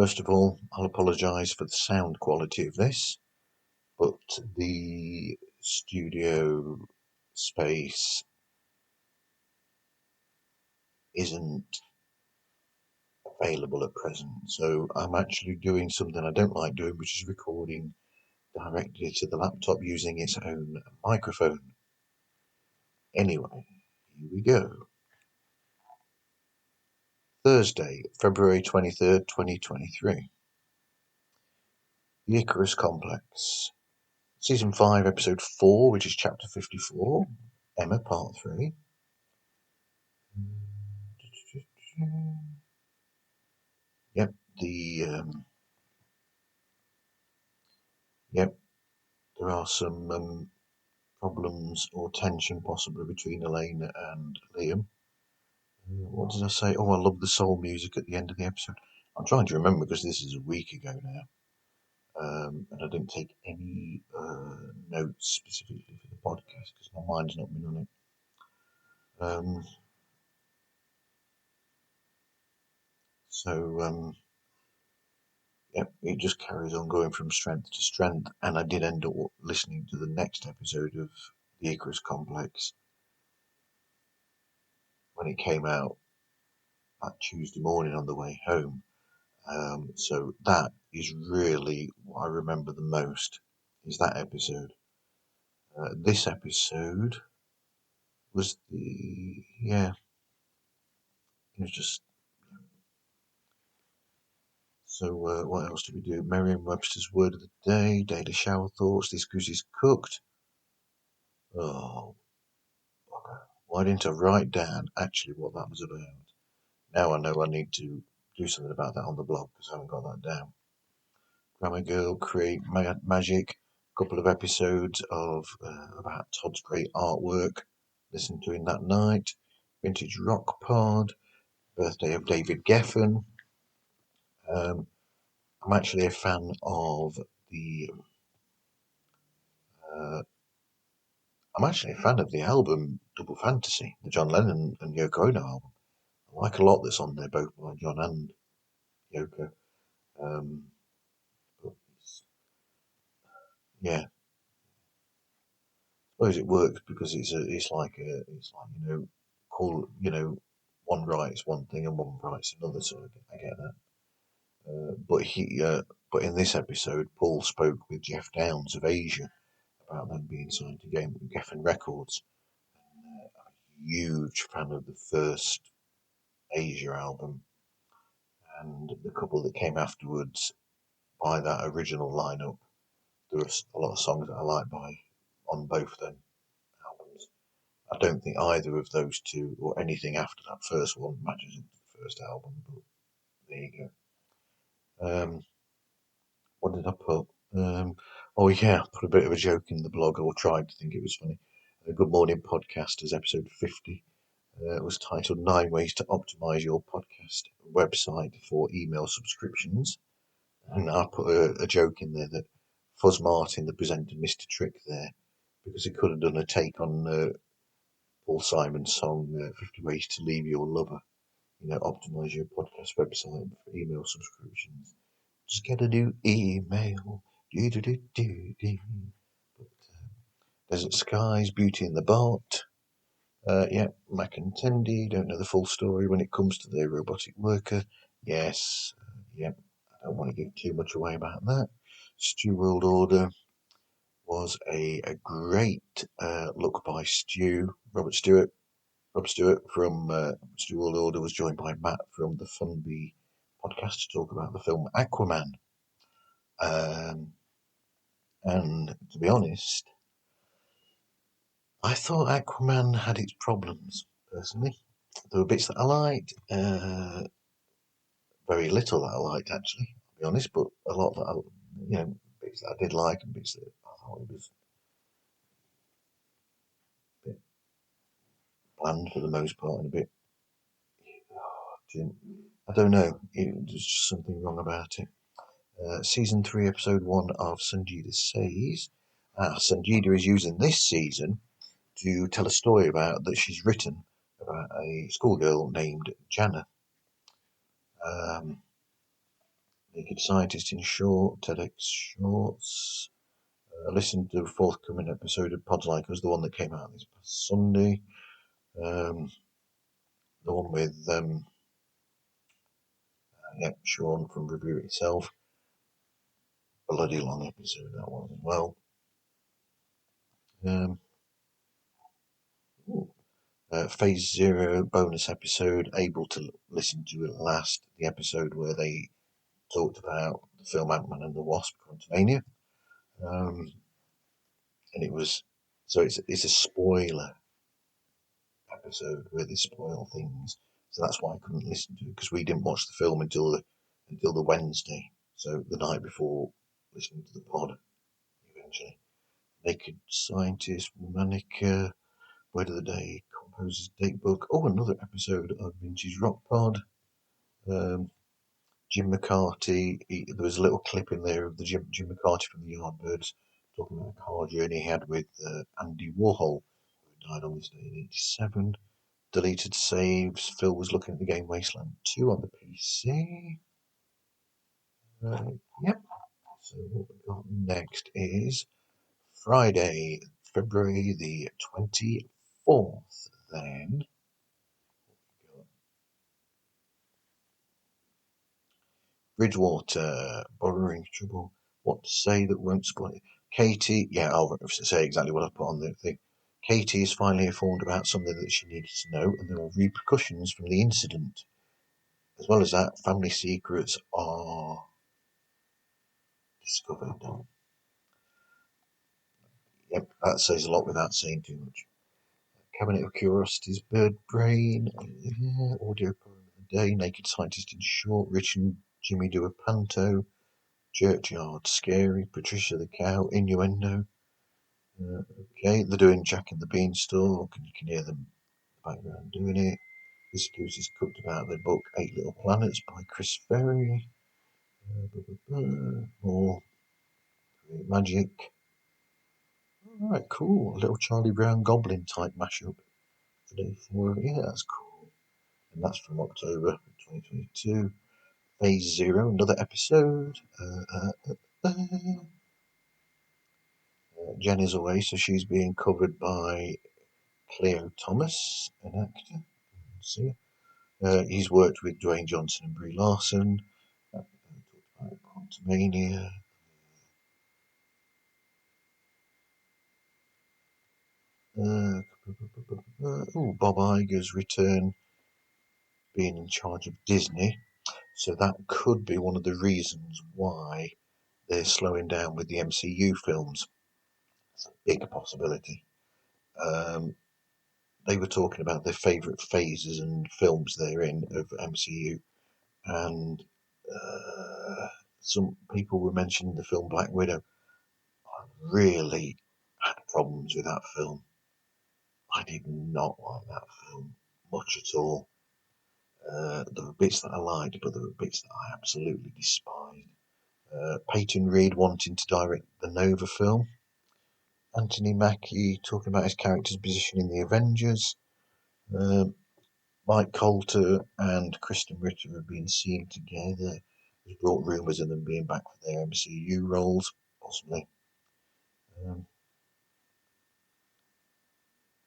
First of all, I'll apologise for the sound quality of this, but the studio space isn't available at present, so I'm actually doing something I don't like doing, which is recording directly to the laptop using its own microphone. Anyway, here we go. Thursday, February 23rd, 2023. The Icarus Complex. Season 5, Episode 4, which is Chapter 54. Emma, Part 3. Yep, there are some problems or tension possibly between Elaine and Liam. What did I say? Oh, I love the soul music at the end of the episode. I'm trying to remember because this is a week ago now. And I didn't take any notes specifically for the podcast because my mind's not been on it. It just carries on going from strength to strength, and I did end up listening to the next episode of the Icarus Complex when it came out that Tuesday morning on the way home. So that is really what I remember the most, is that episode. This episode was it was just. So what else did we do? Merriam-Webster's word of the day, daily shower thoughts, this goose is cooked. Oh, bugger. Why didn't I write down actually what that was about? Now I know I need to do something about that on the blog because I haven't got that down. Grammar Girl, Create Magic, a couple of episodes of about Todd's great artwork, listened to in that night. Vintage Rock Pod, birthday of David Geffen. I'm actually a fan of the album Double Fantasy, the John Lennon and Yoko Ono album. I like a lot that's on there, both by John and Yoko. Yeah, I suppose it works because it's like one writes one thing and one writes another. So I get that. But in this episode, Paul spoke with Jeff Downs of Asia about them being signed to Geffen Records. I'm a huge fan of the first Asia album, and the couple that came afterwards by that original lineup. There are a lot of songs that I like on both them albums. I don't think either of those two or anything after that first one matches into the first album, but there you go. What did I put? I put a bit of a joke in the blog, or tried to think it was funny. Good Morning Podcasters, episode 50. It was titled 9 Ways to Optimize Your Podcast Website for Email Subscriptions. And I put a joke in there that Fuzz Martin, the presenter, missed a trick there because he could have done a take on Paul Simon's song 50 Ways to Leave Your Lover. Optimize your podcast website for email subscriptions. Just get a new email. Desert Skies, Beauty and the Bot. Mac and Tendy, don't know the full story when it comes to the robotic worker. Yes, I don't want to give too much away about that. Stu World Order was a great look by Robert Stewart. Rob Stewart from Stu World Order was joined by Matt from the Funby podcast to talk about the film Aquaman. And to be honest, I thought Aquaman had its problems, personally. There were bits that I liked, very little that I liked, actually, I'll be honest, but a lot that bits that I did like and bits that I thought it was a bit bland for the most part and a bit, I don't know, there's just something wrong about it. Season 3, Episode 1 of Sanjida Says. Sanjida is using this season to tell a story that she's written about a schoolgirl named Jana. Naked Scientist in short, TEDx Shorts. Listen to the forthcoming episode of Pods Like Us, the one that came out this past Sunday. The one with Sean from Review It Itself. Bloody long episode that one as well. Phase Zero bonus episode, able to listen to it last, the episode where they talked about the film Ant-Man and the Wasp, Quantumania. And it was, so it's a spoiler episode where they spoil things. So that's why I couldn't listen to it, because we didn't watch the film until the Wednesday. So the night before listening to the pod, eventually. Naked Scientist, Manica, Word of the Day, Composer's Datebook. Oh, another episode of Vintage Rock Pod. Jim McCarty. There was a little clip in there of the Jim McCarty from the Yardbirds talking about a car journey he had with Andy Warhol, who died on this day in '87. Deleted saves. Phil was looking at the game Wasteland 2 on the PC. Yep. So what we got next is Friday, February the 24th. Then Bridgewater, Borrowing Trouble. What to say that won't spoil it? Katie, yeah, I'll say exactly what I put on the thing. Katie is finally informed about something that she needed to know, and there are repercussions from the incident. As well as that, family secrets are discovered. Yep, that says a lot without saying too much. Cabinet of Curiosities, Bird Brain, Audio Poem of the Day, Naked Scientist in short, Rich and Jimmy do a panto, Churchyard Scary, Patricia the Cow, Innuendo. Okay, they're doing Jack and the Beanstalk, and you can hear them in the background doing it. This Goose is cooked about their book Eight Little Planets by Chris Ferry. More magic. Alright, cool. A little Charlie Brown Goblin type mashup. Today for yeah, that's cool. And that's from October 2022. Phase Zero, another episode. Jen is away, so she's being covered by Cleo Thomas, an actor. See, he's worked with Dwayne Johnson and Brie Larson. Quantumania. Bob Iger's return, being in charge of Disney. So that could be one of the reasons why they're slowing down with the MCU films. It's a big possibility. They were talking about their favourite phases and films they're in of MCU, and some people were mentioning the film Black Widow. I really had problems with that film. I did not like that film much at all. There were bits that I liked, but there were bits that I absolutely despised. Peyton Reed wanting to direct the Nova film. Anthony Mackie talking about his character's position in the Avengers. Mike Colter and Kristen Ritter have been seen together. There's brought rumours of them being back for their MCU roles, possibly.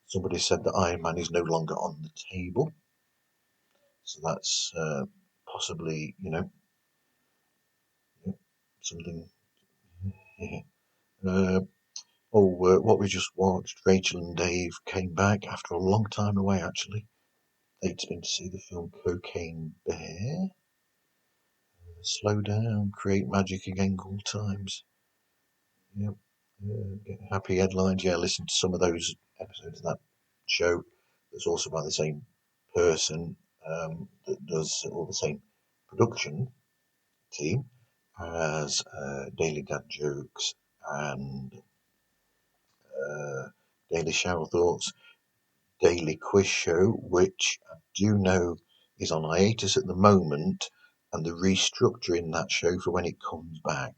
Somebody said that Iron Man is no longer on the table. So that's possibly, something. What we just watched, Rachel and Dave came back after a long time away, actually. They'd been to see the film Cocaine Bear. Slow down, create magic again, all times. Yep. Happy headlines. Yeah, listen to some of those episodes of that show. That's also by the same person that does all the same production team as Daily Dad Jokes and Daily Shower Thoughts, Daily Quiz Show, which I do know is on hiatus at the moment, and the restructuring that show for when it comes back.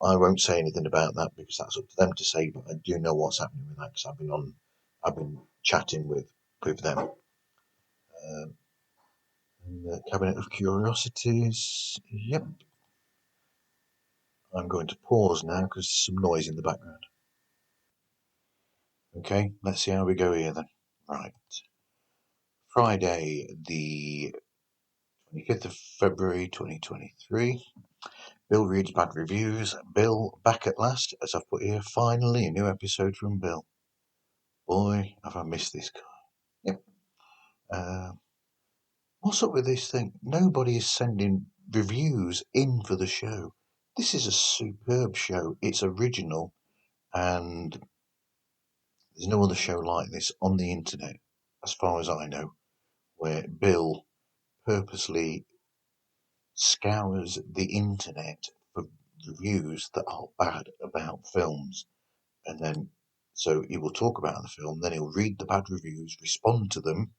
I won't say anything about that because that's up to them to say, but I do know what's happening with that because I've been chatting with them. And the Cabinet of Curiosities. Yep. I'm going to pause now because there's some noise in the background. Okay, let's see how we go here then. Right. Friday, the 25th of February 2023. Bill reads bad reviews. Bill back at last, as I've put here. Finally, a new episode from Bill. Boy, have I missed this guy. Yep. What's up with this thing? Nobody is sending reviews in for the show. This is a superb show. It's original, and there's no other show like this on the internet, as far as I know, where Bill purposely scours the internet for reviews that are bad about films. And then, so he will talk about the film, then he'll read the bad reviews, respond to them,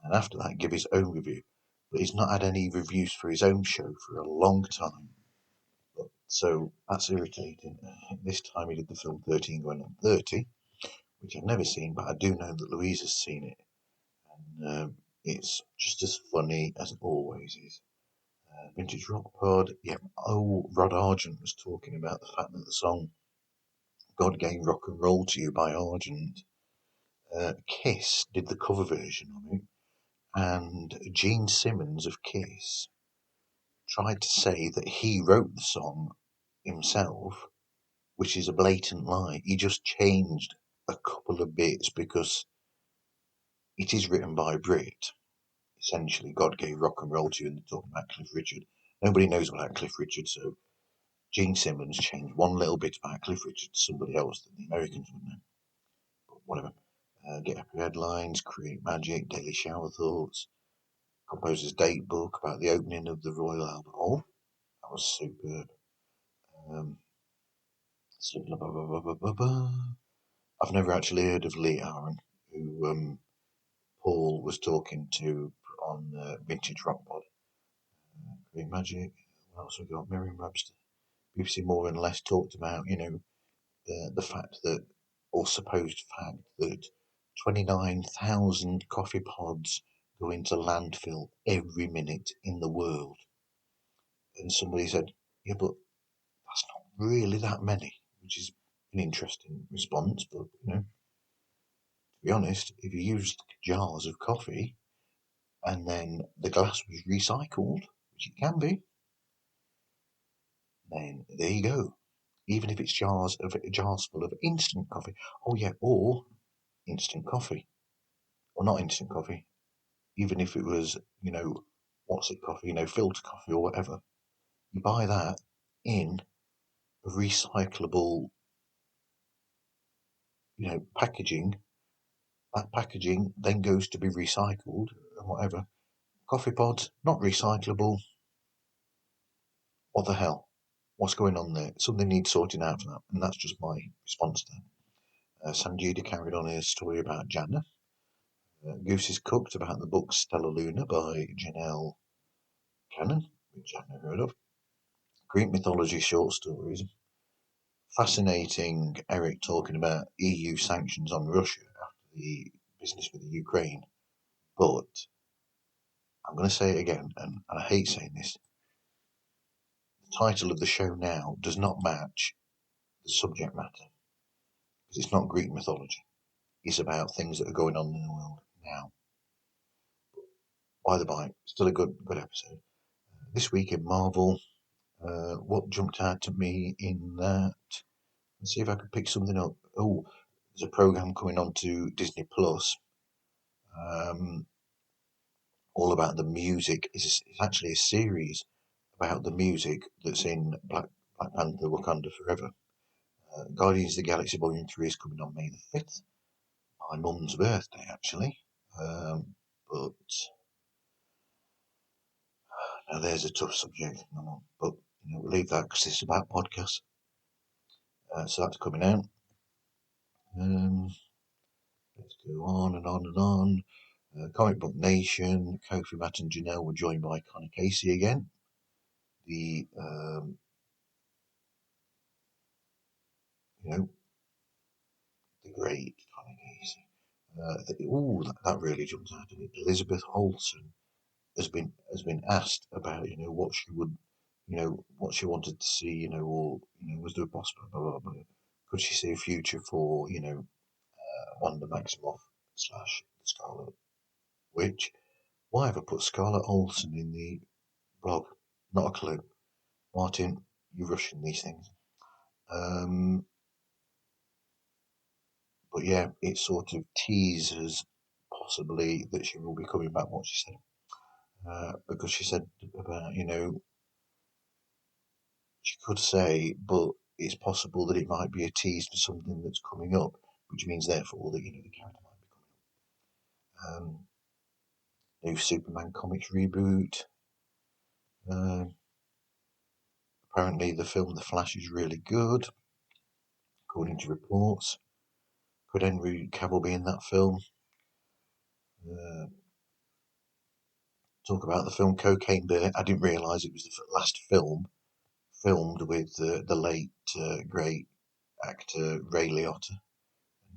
and after that, give his own review. But he's not had any reviews for his own show for a long time. So that's irritating. This time he did the film 13 Going on 30, which I've never seen, but I do know that Louise has seen it. And it's just as funny as it always is. Vintage Rock Pod, yeah. Oh, Rod Argent was talking about the fact that the song God Gave Rock and Roll to You by Argent, Kiss did the cover version of it, and Gene Simmons of Kiss tried to say that he wrote the song himself, which is a blatant lie. He just changed a couple of bits because it is written by a Brit. Essentially, God gave rock and roll to you, and they're talking about Cliff Richard. Nobody knows about Cliff Richard, so Gene Simmons changed one little bit about Cliff Richard to somebody else that the Americans would know. But whatever. Get Happy Headlines, Create Magic, Daily Shower Thoughts, Composer's Date Book about the opening of the Royal Albert Hall. That was superb. Blah, blah, blah, blah, I've never actually heard of Lee Aaron, who Paul was talking to on Vintage Rock Pod. Create Magic. What else we got? Merriam Webster. BBC More and Less talked about, the fact that, or supposed fact, that 29,000 coffee pods go into landfill every minute in the world. And somebody said, yeah, but that's not really that many, which is an interesting response. But, to be honest, if you used jars of coffee and then the glass was recycled, which it can be, then there you go. Even if it's jars full of instant coffee. Oh yeah, or instant coffee. Or not instant coffee. Even if it was, what's it coffee, filter coffee or whatever. You buy that in a recyclable, packaging. That packaging then goes to be recycled and whatever. Coffee pods, not recyclable. What the hell? What's going on there? Something needs sorting out for that. And that's just my response to that. Sanjida carried on her story about Jana. Goose is Cooked about the book Stella Luna by Janelle Cannon, which I've never heard of. Greek mythology short stories. Fascinating Eric talking about EU sanctions on Russia after the business with the Ukraine. But I'm going to say it again, and I hate saying this. The title of the show now does not match the subject matter because it's not Greek mythology. It's about things that are going on in the world now. By the by, still a good episode. This week in Marvel, what jumped out to me in that? Let's see if I can pick something up. Oh, there's a program coming on to Disney Plus, all about the music. It's actually a series about the music that's in Black Panther: Wakanda Forever. Guardians of the Galaxy Volume 3 is coming on May the 5th, my mum's birthday actually. But now there's a tough subject, but we'll leave that because it's about podcasts. So that's coming out. Let's go on and on and on. Comic Book Nation, Kofi Matt and Janelle were joined by Connor Casey again. The the great Connor Casey. That really jumped out at me. Elizabeth Olsen has been asked about what she would what she wanted to see or was there a possible blah, blah, blah. Could she see a future for Wanda Maximoff slash Scarlet Witch? Why have I put Scarlett Olsen in the blog? Not a clue. Martin, you're rushing these things. But yeah, it sort of teases possibly that she will be coming back. What she said, because she said about she could say, but it's possible that it might be a tease for something that's coming up, which means therefore that the character might be coming up. New Superman comics reboot. Apparently, the film The Flash is really good, according to reports. Could Henry Cavill be in that film? Talk about the film Cocaine Bear. I didn't realise it was the last film filmed with the late great actor Ray Liotta,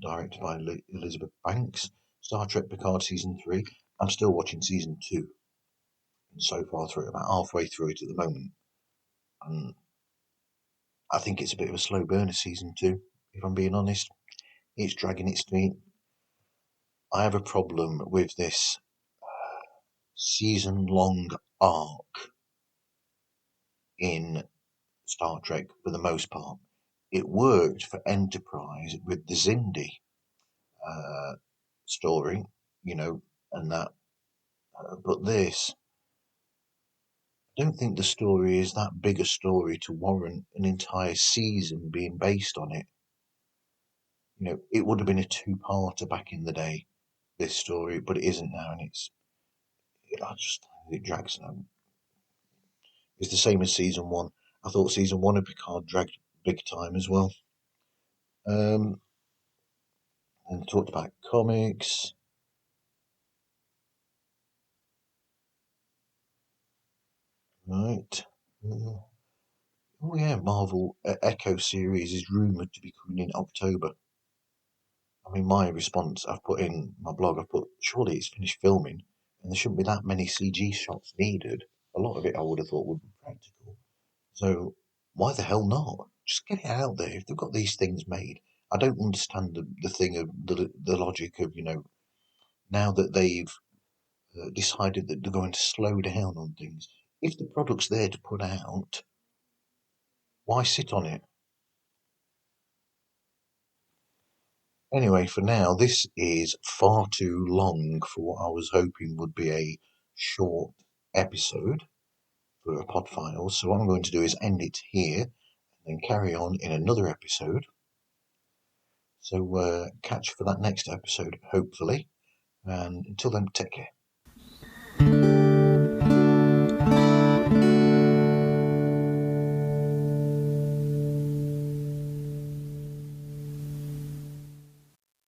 directed by Elizabeth Banks. Star Trek Picard season 3. I'm still watching season 2, and so far through, about halfway through it at the moment. And I think it's a bit of a slow burner season 2. If I'm being honest, it's dragging its feet. I have a problem with this season-long arc in Star Trek for the most part. It worked for Enterprise with the Xindi story, and that. But this, I don't think the story is that big a story to warrant an entire season being based on it. It would have been a two-parter back in the day, this story, but it isn't now, and it drags now. It's the same as season 1. I thought season 1 of Picard dragged big time as well. And talked about comics. Right. Oh yeah, Marvel Echo series is rumoured to be coming in October. I mean, my response I've put in my blog, I've put, surely it's finished filming and there shouldn't be that many CG shots needed. A lot of it I would have thought would be practical. So why the hell not? Just get it out there. If they've got these things made, I don't understand the thing of the logic of, now that they've decided that they're going to slow down on things. If the product's there to put out, why sit on it? Anyway, for now, this is far too long for what I was hoping would be a short episode for a pod file. So what I'm going to do is end it here and then carry on in another episode. So catch you for that next episode, hopefully. And until then, take care.